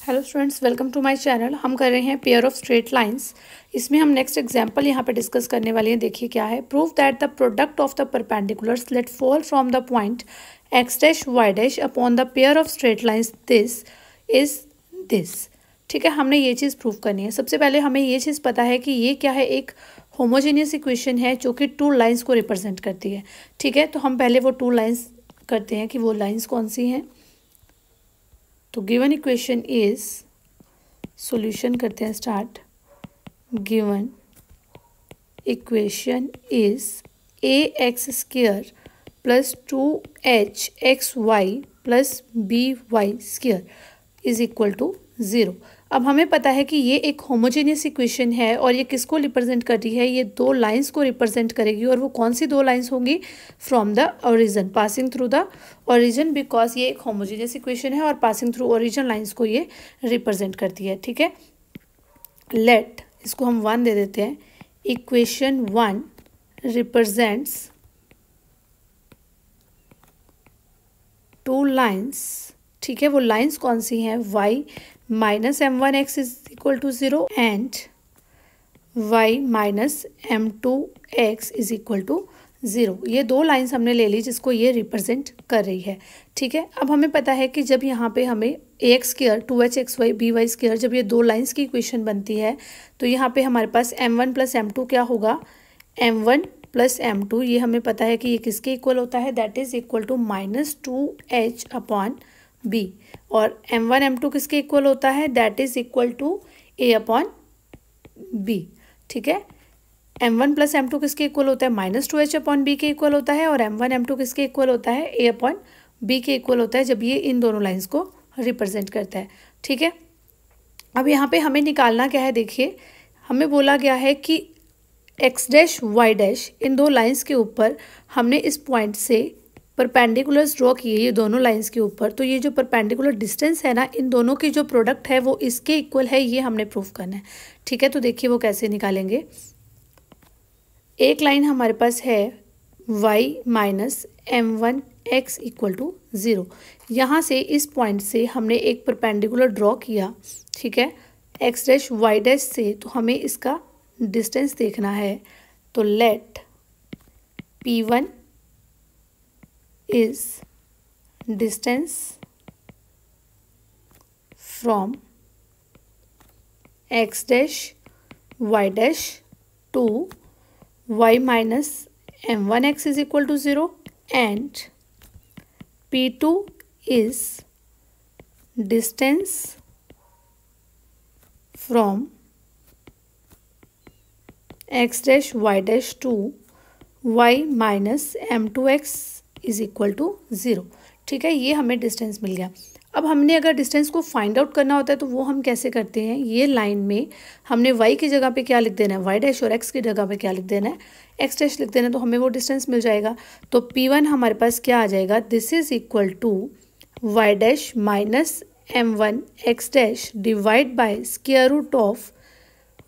Hello students, welcome to my channel. हम कर रहे हैं पेयर ऑफ स्ट्रेट लाइंस। इसमें हम नेक्स्ट एग्जांपल यहाँ पे डिस्कस करने वाले हैं। देखिए क्या है। Prove that the product of the perpendiculars let fall from the point x dash y dash upon the pair of straight lines this is this. ठीक है, हमने ये चीज़ प्रूव करनी है। सबसे पहले हमें ये चीज़ पता है कि ये क्या है, एक होमोजेनियस इक्वेशन है जो कि टू लाइन्स को रिप्रेजेंट करती है। ठीक है, तो हम पहले वो टू लाइन्स करते हैं कि वो लाइन्स कौन सी हैं। तो गिवन इक्वेशन इज, सॉल्यूशन करते हैं start. Given equation is a x square plus 2h(xy) plus by square is equal to 0। अब हमें पता है कि ये एक होमोजेनियस इक्वेशन है और ये किसको रिप्रेजेंट कर रही है, ये दो लाइंस को रिप्रेजेंट करेगी। और वो कौन सी दो लाइंस होंगी? From the origin, passing through the origin, because ये एक होमोजेनियस इक्वेशन है और पासिंग थ्रू ओरिजिन लाइंस को ये रिप्रेजेंट करती है। ठीक है, लेट इसको हम 1 दे देते हैं। Equation 1 represents two lines. ठीक है, वो लाइंस कौन सी हैं? y minus m1x is equal to 0 and y minus m2x is equal to 0। ये दो लाइंस हमने ले ली जिसको ये रिप्रेजेंट कर रही है। ठीक है, अब हमें पता है कि जब यहाँ पे हमें ax square 2h(xy) by square, जब ये दो लाइंस की इक्वेशन बनती है तो यहाँ पे हमारे पास m1 प्लस m2 क्या होगा? m1 plus m2। ये हमें पता है कि ये किसके इक्वल होता है? That is equal to -2h upon b। और m1 m2 किसके इक्वल होता है? That is equal to a upon b। ठीक है, m1 प्लस m2 किसके इक्वल होता है? -2h अपॉन b के इक्वल होता है। और m1 m2 किसके इक्वल होता है? a अपॉन b के इक्वल होता है जब ये इन दोनों लाइंस को रिप्रेजेंट करता है। ठीक है, अब यहाँ पे हमें निकालना क्या है? देखिए, हमें बोला गया है कि एक्स डैश वाई डैश, इन दो लाइंस के ऊपर हमने इस पॉइंट से परपेंडिकुलर्स ड्रॉ किए, ये दोनों लाइंस के ऊपर। तो ये जो परपेंडिकुलर डिस्टेंस है ना, इन दोनों की जो प्रोडक्ट है वो इसके इक्वल है, ये हमने प्रूफ करना है। ठीक है, तो देखिए वो कैसे निकालेंगे। एक लाइन हमारे पास है y minus m1x equal to 0। यहाँ से इस पॉइंट से हमने एक परपेंडिकुलर ड्रॉ किया। ठीक है, एक्स डैश वाई डैश से, तो हमें इसका डिस्टेंस देखना है। तो late P1 is distance from x dash y dash to y minus m1x is equal to 0 and P2 is distance from x dash y dash to y minus m2x is equal to 0। ठीक है, ये हमें distance मिल गया। अब हमने अगर distance को find out करना होता है तो वो हम कैसे करते हैं? ये लाइन में हमने y की जगह पे क्या लिख देना है? y डैश, और x की जगह पे क्या लिख देना है? x डैश लिख देना है, तो हमें वो डिस्टेंस मिल जाएगा। तो P1 हमारे पास क्या आ जाएगा? This is equal to y dash minus m1 x dash divide by square root of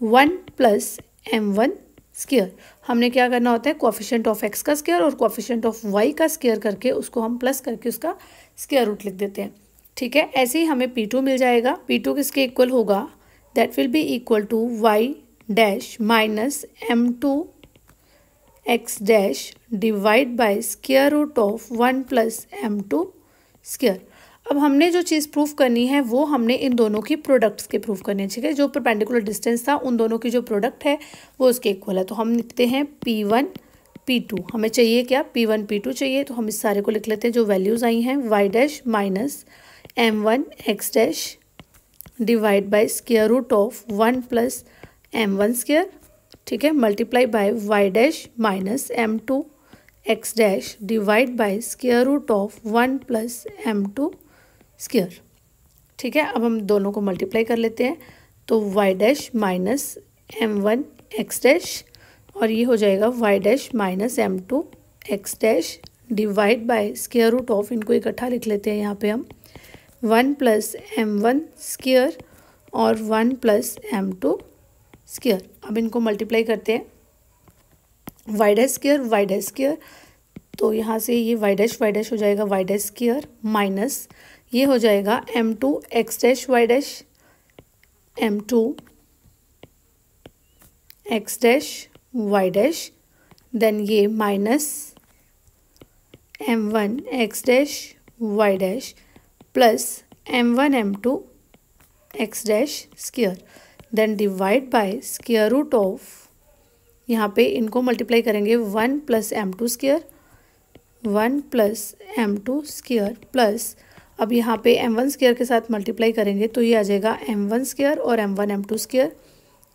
1 plus m1 square. हमने क्या करना होता है? कोफिशिएंट ऑफ एक्स का स्क्वायर और कोफिशिएंट ऑफ वाई का स्क्वायर करके उसको हम प्लस करके उसका स्क्वायर रूट लिख देते हैं। ठीक है, ऐसे ही हमें P2 मिल जाएगा। P2 किसके इक्वल होगा? That will be equal to y dash minus m2 x dash divide by square root of 1 plus m2 square. अब हमने जो चीज़ प्रूफ करनी है वो हमने इन दोनों की प्रोडक्ट्स के प्रूफ करने हैं। ठीक है, जो परपेंडिकुलर डिस्टेंस था उन दोनों की जो प्रोडक्ट है वो उसके इक्वल है। तो हम लिखते हैं P1 P2। हमें चाहिए क्या? P1 P2 चाहिए, तो हम इस सारे को लिख लेते हैं। जो वैल्यूज़ आई हैं, y dash minus m1 x dash divide by square root of 1 plus m1 square. ठीक है, multiply by y dash minus m2 x dash divide by square root of 1 plus m2 square. ठीक है, अब हम दोनों को मल्टीप्लाई कर लेते हैं। तो y dash minus m1 x dash, और ये हो जाएगा y dash minus m2 x dash divide by square root of, इनको इकट्ठा लिख लेते हैं यहाँ पे हम, 1 प्लस m1 स्क्वायर और 1 प्लस m2 स्क्वायर। अब इनको मल्टीप्लाई करते हैं। y डैश स्क्वायर, तो यहाँ से ये y डैश हो जाएगा y डैश स्क्वायर माइनस ये हो जाएगा m2 x dash y dash m2 x dash y dash, then ये minus m1 x dash y dash plus m1 m2 x dash square, then divide by square root of, यहाँ पे इनको multiply करेंगे 1 plus m2 square, 1 plus m2 square plus, अब यहाँ पे m1 square के साथ मल्टीप्लाई करेंगे तो ये आ जाएगा m1 स्क्वायर और m1 m2 स्क्वायर,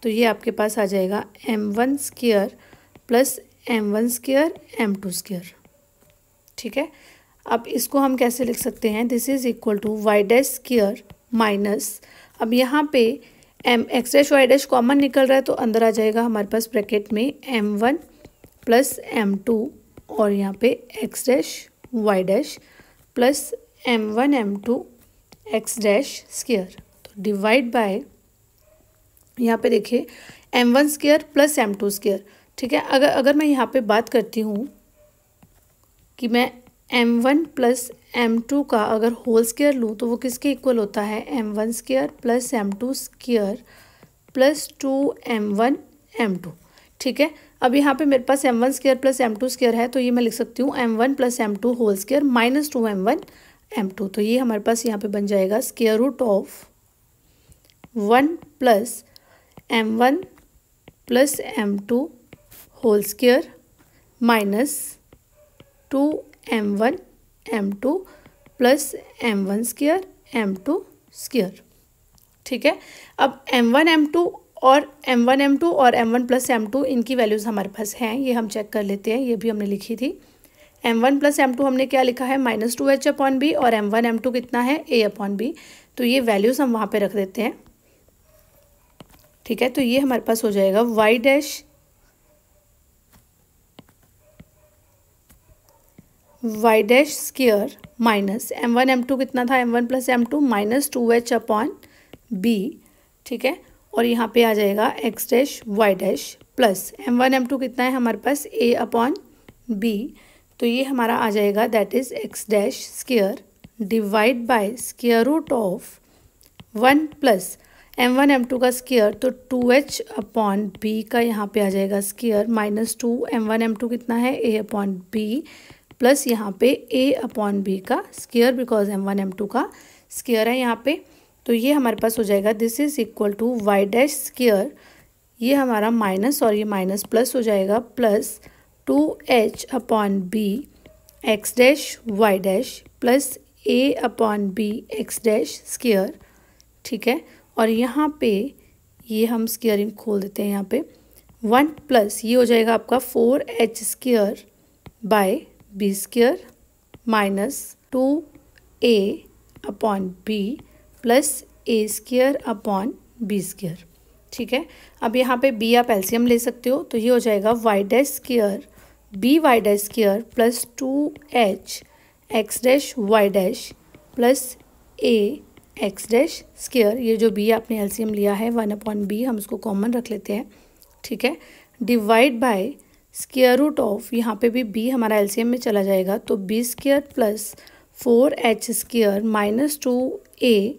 तो ये आपके पास आ जाएगा m1 square plus m1 square m2 square. ठीक है, अब इसको हम कैसे लिख सकते हैं, this is equal to y dash square minus, अब यहाँ पे x dash y dash common निकल रहा है तो अंदर आ जाएगा हमारे पास ब्रैकेट में m1 प्लस m2 और यहाँ पे x dash y dash plus m1 m2 x dash square, तो डिवाइड बाय, यहाँ पे देखिए m1 square plus m2 square. ठीक है, अगर मैं यहाँ पे बात करती हूँ कि मैं m1 प्लस m2 का अगर होल स्क्वायर लूँ तो वो किसके इक्वल होता है, m1 square plus m2 square plus 2m1 m2। ठीक है, अब यहाँ पे मेरे पास m1 square plus m2 square है तो ये मैं लिख सकती हूँ m1 plus m2 whole square minus 2m1 m2, तो ये हमारे पास यहाँ पे बन जाएगा square root of 1 plus m1 plus m2 whole square minus 2m1 m2 plus m1 square m2 square. ठीक है, अब m1 m2 और m1 m2 और m1 प्लस m2 इनकी वैल्यूज़ हमारे पास हैं, ये हम चेक कर लेते हैं, ये भी हमने लिखी थी। m1 प्लस m2 हमने क्या लिखा है, माइनस 2h अपॉन बी, और m1 m2 कितना है, a अपॉन बी, तो ये वैल्यूज़ हम वहाँ पे रख देते हैं। ठीक है, तो ये हमारे पास हो जाएगा y dash square minus m1 m2 कितना था, m1 plus m2 minus 2h upon b। ठीक है, और यहाँ पे आ जाएगा x dash y dash plus m1 m2 कितना है हमारे पास, a अपॉन b, तो ये हमारा आ जाएगा that is x dash square divide by square root of 1 plus m1 m2 का स्क्वायर, तो 2h अपॉन b का यहाँ पे आ जाएगा स्क्वायर माइनस 2 m1 m2 कितना है, a अपॉन b प्लस यहाँ पे a अपॉन b का स्क्वायर, बिकॉज m1 m2 का स्क्वायर है यहाँ पे, तो ये हमारे पास हो जाएगा this is equal to y dash square, ये हमारा माइनस और ये माइनस प्लस हो जाएगा plus 2h upon b x dash y dash plus a upon b x dash square. ठीक है, और यहाँ पे ये हम स्क्वायरिंग खोल देते हैं, यहाँ पे 1 प्लस ये हो जाएगा आपका 4h square by b square minus 2a upon b plus a square upon b square. ठीक है, अब यहाँ पे b आप एलसीएम ले सकते हो, तो ये हो जाएगा y dash square b y dash square plus 2h x dash y dash plus a x dash square, ये जो b आपने एलसीएम लिया है 1 अपॉन b, हम इसको कॉमन रख लेते हैं। ठीक है, divide by square root of, यहाँ पे भी b हमारा एलसीएम में चला जाएगा, तो b square plus 4h square minus 2a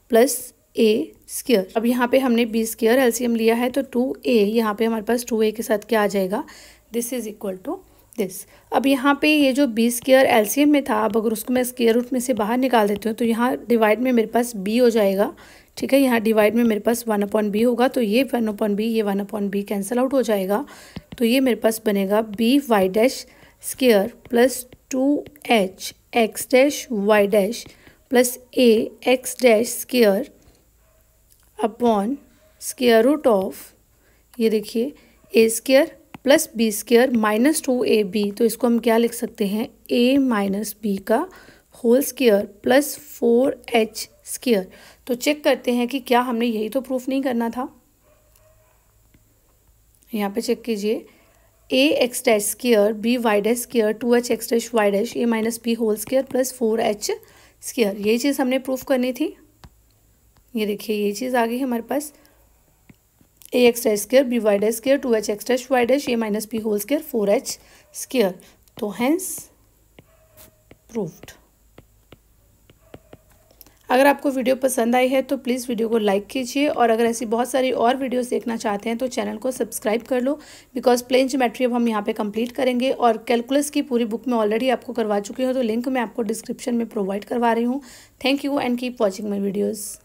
plus a square. अब यहाँ पे हमने b स्क्वायर एलसीएम लिया है तो 2a, यहाँ पे हमारे पास 2a के साथ क्या आ जाएगा, this is equal to this. अब यहाँ पे ये जो b स्क्वायर एलसीएम में था, अब अगर उसको मैं स्क्वायर रूट में से बाहर निकाल देती हूँ तो यहाँ डिवाइड में मेरे पास b हो जाएगा। ठीक है, यहाँ डिवाइड में मेरे पास 1 अपॉन बी होगा, तो ये 1 अपॉन बी, ये 1 अपॉन बी कैंसिल आउट हो जाएगा, तो ये मेरे पास बनेगा b y dash square plus 2h x dash y dash plus a x dash square upon square root of, ये देखिए a square plus b square minus 2ab, तो इसको हम क्या लिख सकते हैं, a माइनस b का whole square plus 4h square. तो चेक करते हैं कि क्या हमने यही तो प्रूफ नहीं करना था। यहाँ पे चेक कीजिए, a x dash square b y dash square 2h x dash y dash a minus b whole square plus 4h square, यही चीज़ हमने प्रूफ करनी थी। ये देखिए ये चीज़ आ गई हमारे पास, a x dash square b y dash square 2h x dash y dash a minus b whole square 4h square, तो हेंस प्रूव्ड। अगर आपको वीडियो पसंद आई है तो प्लीज़ वीडियो को लाइक कीजिए, और अगर ऐसी बहुत सारी और वीडियोस देखना चाहते हैं तो चैनल को सब्सक्राइब कर लो, बिकॉज प्लेन ज्योमेट्री अब हम यहाँ पे कंप्लीट करेंगे। और कैलकुलस की पूरी बुक मैं ऑलरेडी आपको करवा चुकी हूँ, तो लिंक मैं आपको डिस्क्रिप्शन में प्रोवाइड करवा रही हूँ। Thank you and keep watching my videos.